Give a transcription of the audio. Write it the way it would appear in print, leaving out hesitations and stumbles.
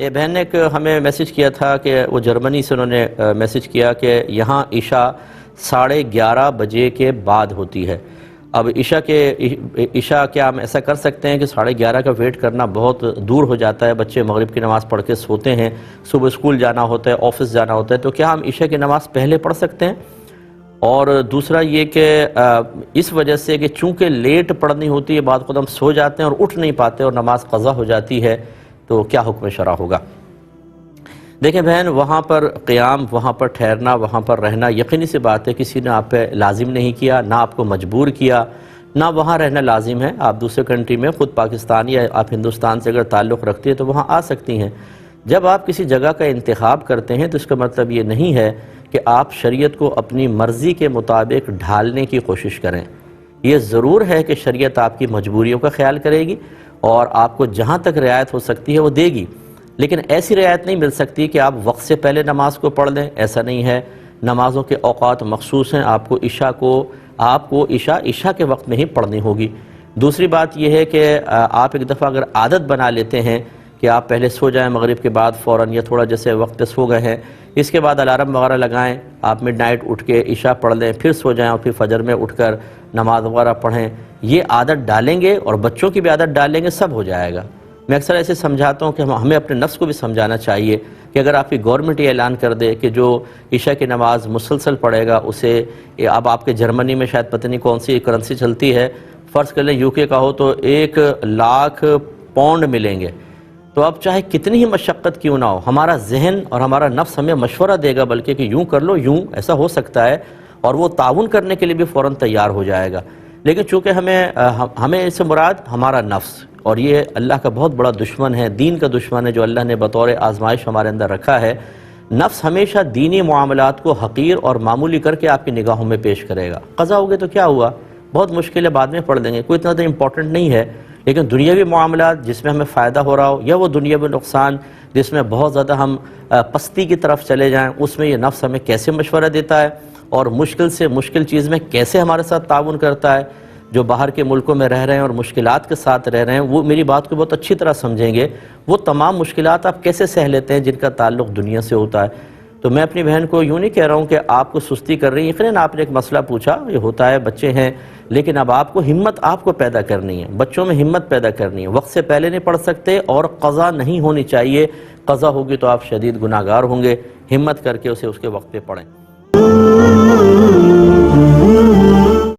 یہ بہن نے ہمیں میسیج کیا تھا کہ وہ جرمنی سے انہوں نے میسیج کیا کہ یہاں عشاء 11:30 بجے کے بعد ہوتی ہے۔ اب عشاء کیا ہم ایسا کر سکتے ہیں کہ 11:30 کا ویٹ کرنا بہت دور ہو جاتا ہے، بچے مغرب کی نماز پڑھ کے سوتے ہیں، صبح اسکول جانا ہوتا ہے، آفس جانا ہوتا ہے، تو کیا ہم عشاء کی نماز پہلے پڑھ سکتے ہیں؟ اور دوسرا یہ کہ اس وجہ سے کہ چونکہ لیٹ پڑھنی ہوتی ہے بعد خود ہم سو جاتے ہیں اور اٹھ نہیں پاتے اور نماز قضا ہو جاتی ہے، تو کیا حکم شرع ہوگا؟ دیکھیں بہن، وہاں پر قیام، وہاں پر ٹھہرنا، وہاں پر رہنا یقینی سی بات ہے کسی نے آپ پہ لازم نہیں کیا، نہ آپ کو مجبور کیا، نہ وہاں رہنا لازم ہے۔ آپ دوسرے کنٹری میں، خود پاکستان یا آپ ہندوستان سے اگر تعلق رکھتی ہے تو وہاں آ سکتی ہیں۔ جب آپ کسی جگہ کا انتخاب کرتے ہیں تو اس کا مطلب یہ نہیں ہے کہ آپ شریعت کو اپنی مرضی کے مطابق ڈھالنے کی کوشش کریں۔ یہ ضرور ہے کہ شریعت آپ کی مجبوریوں کا خیال کرے گی اور آپ کو جہاں تک رعایت ہو سکتی ہے وہ دے گی، لیکن ایسی رعایت نہیں مل سکتی کہ آپ وقت سے پہلے نماز کو پڑھ لیں، ایسا نہیں ہے۔ نمازوں کے اوقات مخصوص ہیں، آپ کو عشاء کے وقت میں ہی پڑھنی ہوگی۔ دوسری بات یہ ہے کہ آپ ایک دفعہ اگر عادت بنا لیتے ہیں کہ آپ پہلے سو جائیں مغرب کے بعد فوراً، یا تھوڑا جیسے وقت پہ سو گئے ہیں، اس کے بعد الارم وغیرہ لگائیں، آپ مڈ نائٹ اٹھ کے عشاء پڑھ لیں، پھر سو جائیں اور پھر فجر میں اٹھ کر نماز وغیرہ پڑھیں، یہ عادت ڈالیں گے اور بچوں کی بھی عادت ڈالیں گے، سب ہو جائے گا۔ میں اکثر ایسے سمجھاتا ہوں کہ ہمیں اپنے نفس کو بھی سمجھانا چاہیے کہ اگر آپ کی گورنمنٹ یہ اعلان کر دے کہ جو عشاء کی نماز مسلسل پڑھے گا اسے، اب آپ کے جرمنی میں شاید پتہ نہیں کون سی کرنسی چلتی ہے، فرض کر لیں UK کا ہو تو 1,00,000 پاؤنڈ ملیں گے، تو اب چاہے کتنی ہی مشقت کیوں نہ ہو، ہمارا ذہن اور ہمارا نفس ہمیں مشورہ دے گا بلکہ کہ یوں کر لو، یوں ایسا ہو سکتا ہے، اور وہ تعاون کرنے کے لیے بھی فوراً تیار ہو جائے گا۔ لیکن چونکہ ہمیں اس سے مراد ہمارا نفس، اور یہ اللہ کا بہت بڑا دشمن ہے، دین کا دشمن ہے جو اللہ نے بطور آزمائش ہمارے اندر رکھا ہے۔ نفس ہمیشہ دینی معاملات کو حقیر اور معمولی کر کے آپ کی نگاہوں میں پیش کرے گا۔ قضا ہوگی تو کیا ہوا، بہت مشکل ہے، بعد میں پڑھ لیں گے، کوئی اتنا تو امپورٹنٹ نہیں ہے۔ لیکن دنیاوی معاملات جس میں ہمیں فائدہ ہو رہا ہو، یا وہ دنیاوی نقصان جس میں بہت زیادہ ہم پستی کی طرف چلے جائیں، اس میں یہ نفس ہمیں کیسے مشورہ دیتا ہے اور مشکل سے مشکل چیز میں کیسے ہمارے ساتھ تعاون کرتا ہے۔ جو باہر کے ملکوں میں رہ رہے ہیں اور مشکلات کے ساتھ رہ رہے ہیں، وہ میری بات کو بہت اچھی طرح سمجھیں گے، وہ تمام مشکلات آپ کیسے سہ لیتے ہیں جن کا تعلق دنیا سے ہوتا ہے۔ تو میں اپنی بہن کو یوں نہیں کہہ رہا ہوں کہ آپ کو سستی کر رہی ہیں، یقیناً آپ نے ایک مسئلہ پوچھا، یہ ہوتا ہے، بچے ہیں، لیکن اب آپ کو ہمت آپ کو پیدا کرنی ہے، بچوں میں ہمت پیدا کرنی ہے، وقت سے پہلے نہیں پڑھ سکتے اور قضا نہیں ہونی چاہیے، قضا ہوگی تو آپ شدید گناہگار ہوں گے، ہمت کر کے اسے اس کے وقت پہ پڑھیں۔